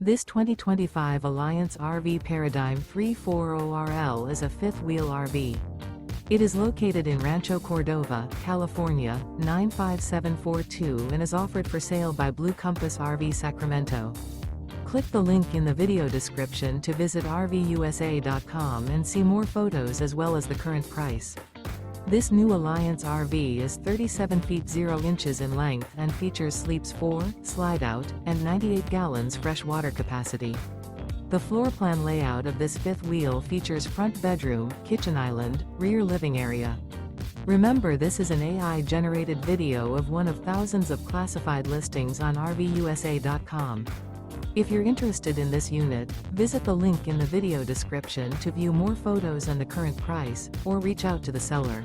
This 2025 Alliance RV Paradigm 340RL is a fifth-wheel RV. It is located in Rancho Cordova, California, 95742 and is offered for sale by Blue Compass RV Sacramento. Click the link in the video description to visit RVUSA.com and see more photos as well as the current price. This new Alliance RV is 37 feet 0 inches in length and features sleeps 4, slide-out, and 98 gallons fresh water capacity. The floor plan layout of this fifth wheel features front bedroom, kitchen island, rear living area. Remember, this is an AI-generated video of one of thousands of classified listings on RVUSA.com. If you're interested in this unit, visit the link in the video description to view more photos and the current price, or reach out to the seller.